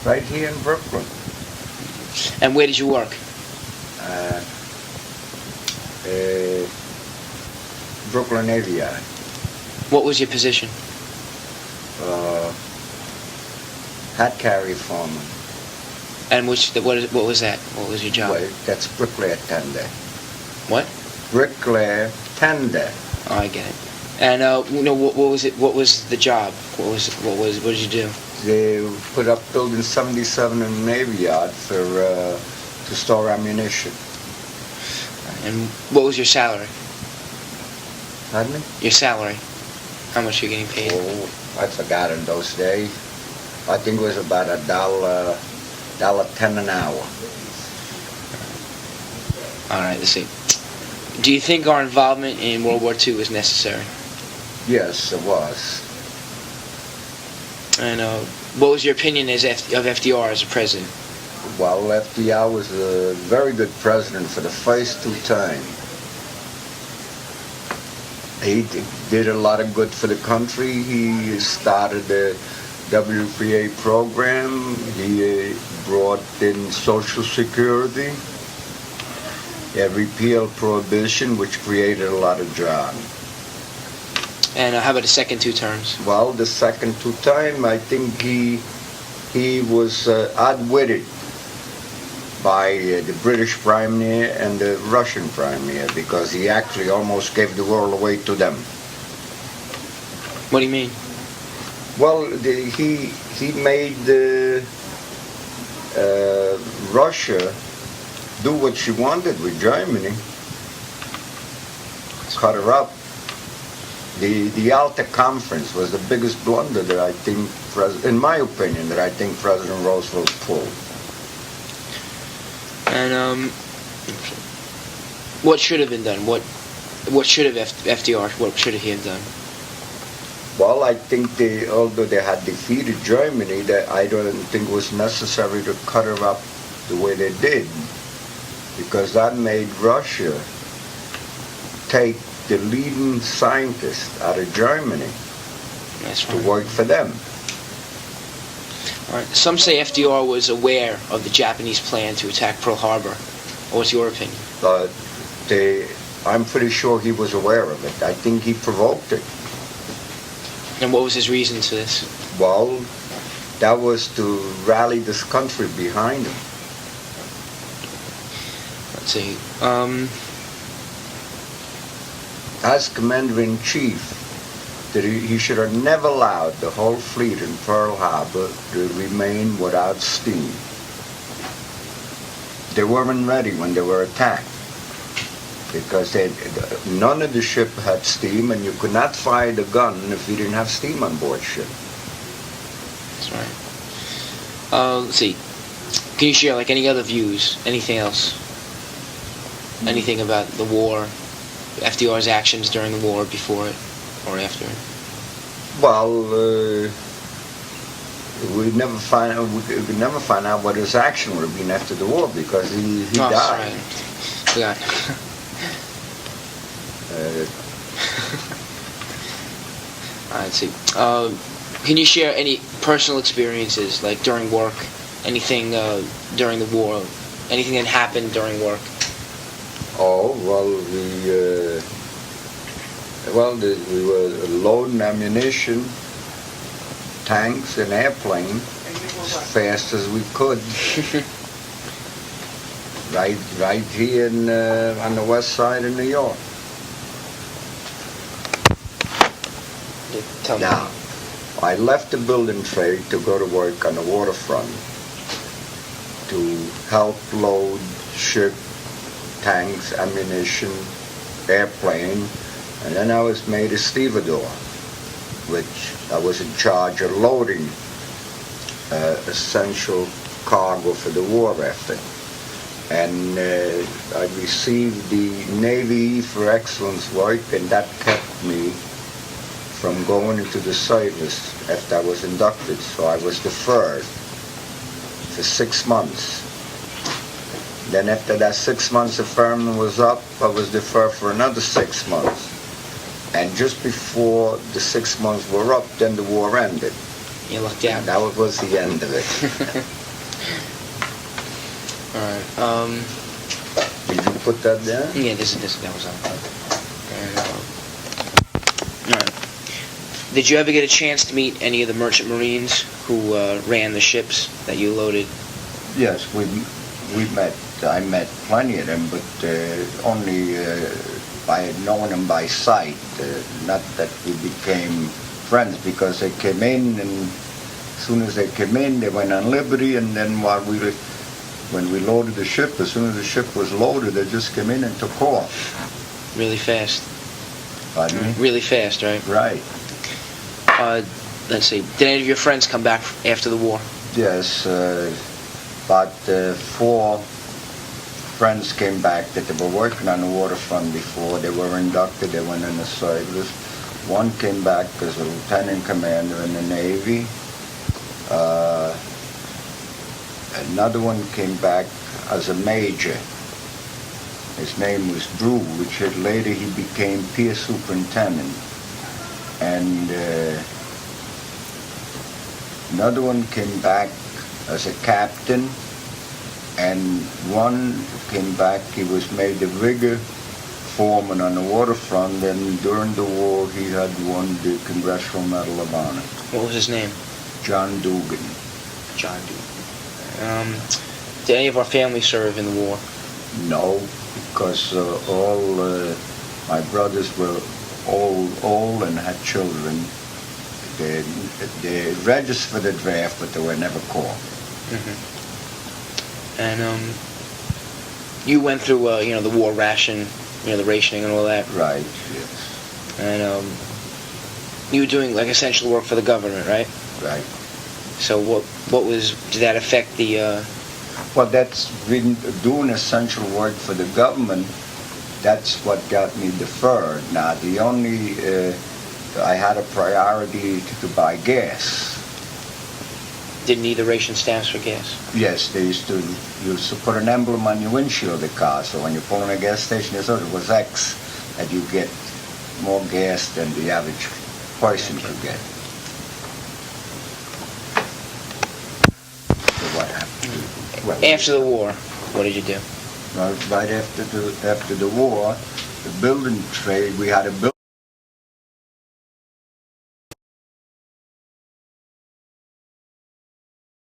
right here in Brooklyn. And where did you work? Uh, Brooklyn Navy Yard. What was your position? Hat carrier foreman. And what was that? What was your job? Well, that's bricklayer tender. What? Bricklayer tender. Oh, I get it. And what was it? What was the job? What did you do? They put up building 77 in the Navy Yard for to store ammunition. And what was your salary? Pardon me? Your salary? How much you getting paid? Oh, I forgot in those days. I think it was about $1.10 an hour. All right, let's see. Do you think our involvement in World War II was necessary? Yes, it was. And what was your opinion of FDR as a president? Well, FDR was a very good president for the first two terms. He did a lot of good for the country. He started the WPA program. He brought in Social Security. He repealed Prohibition, which created a lot of jobs. And how about the second two terms? Well, the second two terms, I think he was outwitted by the British Prime Minister and the Russian Prime Minister, because he actually almost gave the world away to them. What do you mean? Well, he made Russia do what she wanted with Germany, cut her up. The Yalta Conference was the biggest blunder that I think, in my opinion, that I think President Roosevelt pulled. And what should have been done? What should have FDR? What should he have done? Well, I think although they had defeated Germany, that I don't think it was necessary to cut her up the way they did, because that made Russia take the leading scientists out of Germany to work for them. All right. Some say FDR was aware of the Japanese plan to attack Pearl Harbor. What's your opinion? I'm pretty sure he was aware of it. I think he provoked it. And what was his reason to this? Well, that was to rally this country behind him. Let's see. As Commander-in-Chief, that he should have never allowed the whole fleet in Pearl Harbor to remain without steam. They weren't ready when they were attacked, because none of the ship had steam, and you could not fire the gun if you didn't have steam on board ship. That's right. Let's see. Can you share any other views? Anything else? Anything about the war? FDR's actions during the war, before it or after it? Well, we never find out what his action would have been after the war, because he died. Right. Forgot. Let's see. Can you share any personal experiences, like during work? Anything during the war? Anything that happened during work? Oh, well, we were loading ammunition, tanks, and airplane as fast as we could. right here on the west side of New York. Now, I left the building trade to go to work on the waterfront to help load ship, tanks, ammunition, airplane, and then I was made a stevedore, which I was in charge of loading essential cargo for the war effort. And I received the Navy for Excellence work, and that kept me from going into the service after I was inducted. So I was deferred for 6 months. Then after that 6 months deferment was up, I was deferred for another 6 months. And just before the 6 months were up, then the war ended. You lucked out. That was the end of it. All right. Did you put that there? Yeah, that was on. And, all right. Did you ever get a chance to meet any of the merchant marines who ran the ships that you loaded? Yes, we met. I met plenty of them, but only by knowing them by sight. Not that we became friends, because they came in, and as soon as they came in, they went on liberty, and then when we loaded the ship, as soon as the ship was loaded, they just came in and took off. Really fast. Pardon me? Really fast, right? Right. Let's see. Did any of your friends come back after the war? Yes, about 4 friends came back that they were working on the waterfront before. They were inducted, they went in the service. One came back as a lieutenant commander in the Navy. Another one came back as a major. His name was Drew, which later he became pier superintendent. And another one came back as a captain, and one came back, he was made a rigger foreman on the waterfront, and during the war he had won the Congressional Medal of Honor. What was his name? John Dugan. John Dugan. Did any of our family serve in the war? No, because all my brothers were old and had children. They registered for the draft, but they were never called. Mm-hmm. And you went through the war ration, the rationing and all that. Right. Yes. And you were doing like essential work for the government, right? Right. So did that affect the? Well, that's been doing essential work for the government. That's what got me deferred. Now, the only I had a priority to buy gas. Didn't need the ration stamps for gas. Yes, they used to put an emblem on your windshield of the car, so when you pull in a gas station, it was X, that you get more gas than the average person could get. So what happened? Well, After the war, what did you do? right after the war, the building trade, we had a building